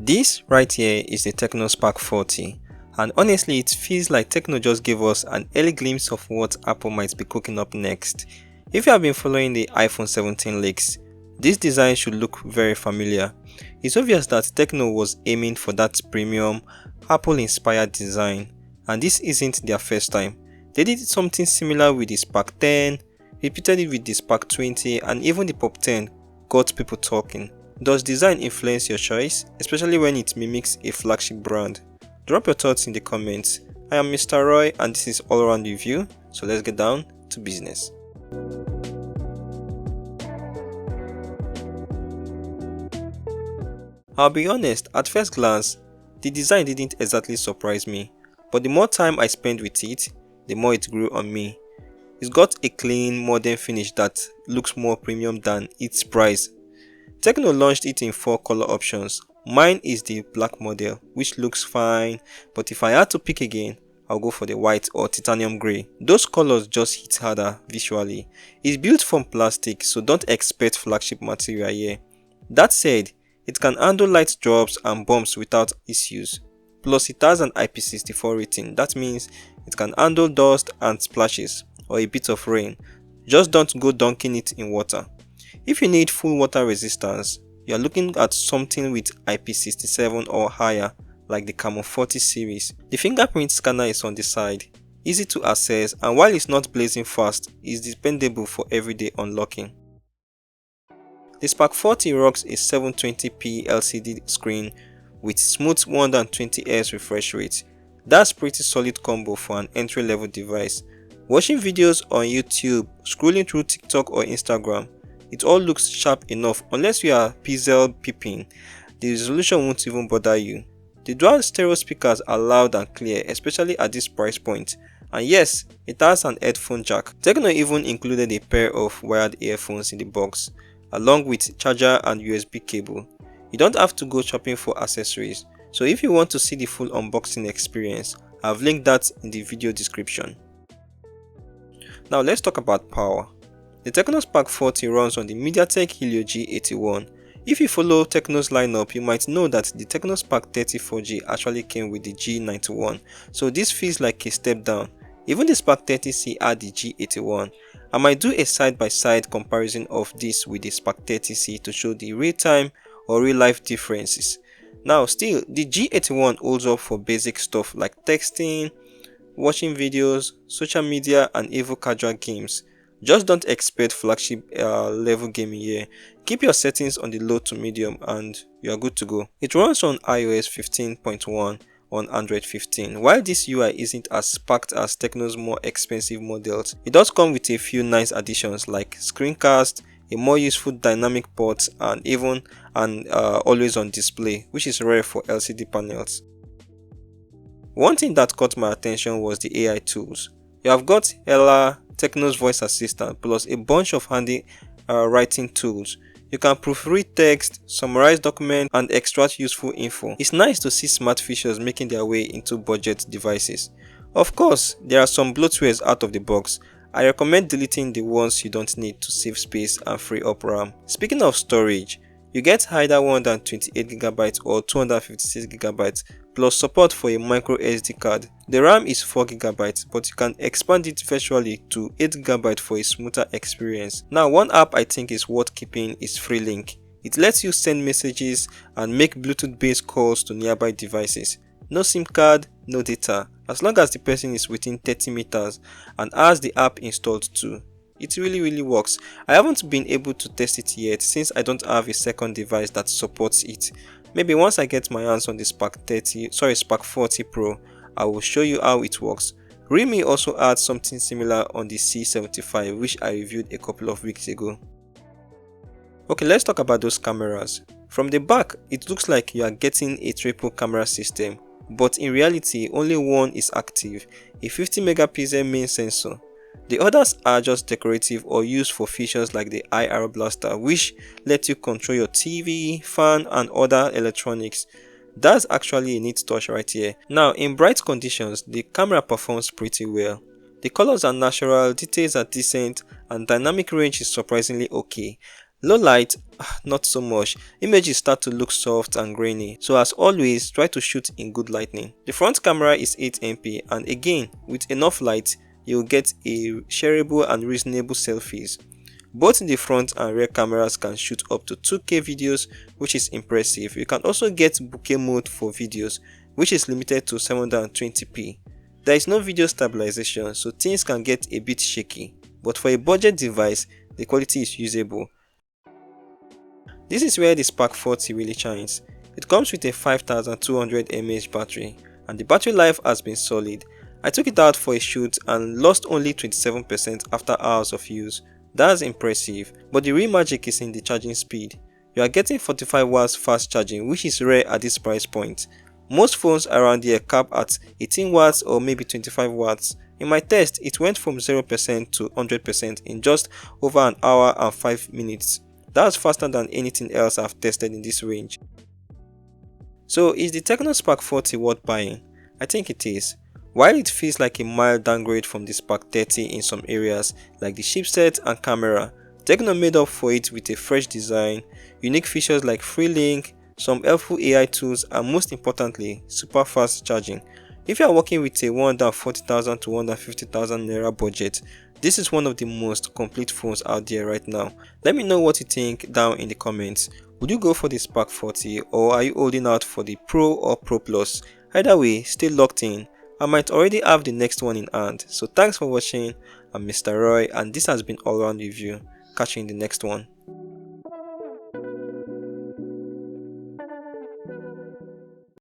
This right here is the Tecno Spark 40, and honestly it feels like Tecno just gave us an early glimpse of what Apple might be cooking up next. If you have been following the iPhone 17 leaks, this design should look very familiar. It's obvious that Tecno was aiming for that premium, Apple-inspired design, and this isn't their first time. They did something similar with the Spark 10, repeated it with the Spark 20, and even the Pop 10 got people talking. Does design influence your choice, especially when it mimics a flagship brand? Drop your thoughts in the comments. I am Mr. Roy and this is All Around Review, so let's get down to business. I'll be honest, at first glance, the design didn't exactly surprise me, but the more time I spent with it, the more it grew on me. It's got a clean, modern finish that looks more premium than its price. Tecno launched it in 4 color options. Mine is the black model, which looks fine, but if I had to pick again, I'll go for the white or titanium grey. Those colors just hit harder visually. It's built from plastic, so don't expect flagship material here. That said, it can handle light drops and bumps without issues. Plus it has an IP64 rating, that means it can handle dust and splashes or a bit of rain. Just don't go dunking it in water. If you need full water resistance, you are looking at something with IP67 or higher like the Camo 40 series. The fingerprint scanner is on the side, easy to access, and while it's not blazing fast, it's dependable for everyday unlocking. The Spark 40 rocks a 720p LCD screen with smooth 120Hz refresh rate. That's pretty solid combo for an entry-level device. Watching videos on YouTube, scrolling through TikTok or Instagram, it all looks sharp enough unless you are pixel peeping. The resolution won't even bother you. The dual stereo speakers are loud and clear, especially at this price point. And yes, it has an headphone jack. Tecno even included a pair of wired earphones in the box, along with charger and USB cable. You don't have to go shopping for accessories, so if you want to see the full unboxing experience, I've linked that in the video description. Now let's talk about power. The Tecno Spark 40 runs on the MediaTek Helio G81. If you follow Tecno's lineup, you might know that the Tecno Spark 34G actually came with the G91, so this feels like a step down. Even the Spark 30C had the G81. I might do a side-by-side comparison of this with the Spark 30C to show the real-time or real-life differences. Now still, the G81 holds up for basic stuff like texting, watching videos, social media and even casual games. Just don't expect flagship level gaming here. Keep your settings on the low to medium and you are good to go. It runs on HiOS 15.1 on Android 15. While this UI isn't as packed as Tecno's more expensive models, it does come with a few nice additions like screencast, a more useful dynamic port, and even an always on display, which is rare for LCD panels. One thing that caught my attention was the AI tools. You have got Ella, Tecno's voice assistant, plus a bunch of handy writing tools. You can proofread text, summarize documents, and extract useful info. It's nice to see smart features making their way into budget devices. Of course, there are some bloatwares out of the box. I recommend deleting the ones you don't need to save space and free up RAM. Speaking of storage, you get either 128GB or 256GB plus support for a micro SD card. The RAM is 4GB, but you can expand it virtually to 8GB for a smoother experience. Now one app I think is worth keeping is FreeLink. It lets you send messages and make Bluetooth based calls to nearby devices. No SIM card, no data, as long as the person is within 30 meters and has the app installed too. It really works. I haven't been able to test it yet since I don't have a second device that supports it. Maybe once I get my hands on the Spark 40 Pro, I will show you how it works. Realme also had something similar on the C75, which I reviewed a couple of weeks ago. Okay, let's talk about those cameras. From the back, it looks like you are getting a triple camera system, but in reality only one is active, a 50 megapixel main sensor. The others are just decorative or used for features like the IR blaster, which lets you control your TV, fan and other electronics. That's actually a neat touch right here. Now in bright conditions, the camera performs pretty well. The colors are natural, details are decent and dynamic range is surprisingly okay. Low light, not so much. Images start to look soft and grainy, so as always try to shoot in good lighting. The front camera is 8MP and again with enough light you'll get a shareable and reasonable selfies. Both the front and rear cameras can shoot up to 2K videos, which is impressive. You can also get bokeh mode for videos, which is limited to 720p. There is no video stabilization, so things can get a bit shaky, but for a budget device, the quality is usable. This is where the Spark 40 really shines. It comes with a 5200 mAh battery, and the battery life has been solid. I took it out for a shoot and lost only 27% after hours of use. That's impressive, but the real magic is in the charging speed. You are getting 45 watts fast charging, which is rare at this price point. Most phones around here cap at 18 watts or maybe 25 watts. In my test, it went from 0% to 100% in just over an hour and 5 minutes. That's faster than anything else I've tested in this range. So is the Tecno Spark 40 worth buying? I think it is. While it feels like a mild downgrade from the Spark 30 in some areas like the chipset and camera, Tecno made up for it with a fresh design, unique features like free link, some helpful AI tools and most importantly, super fast charging. If you are working with a 140,000 to 150,000 naira budget, this is one of the most complete phones out there right now. Let me know what you think down in the comments. Would you go for the Spark 40 or are you holding out for the Pro or Pro Plus? Either way, stay locked in. I might already have the next one in hand. So thanks for watching. I'm Mr. Roy and this has been All Round Review. Catch you in the next one.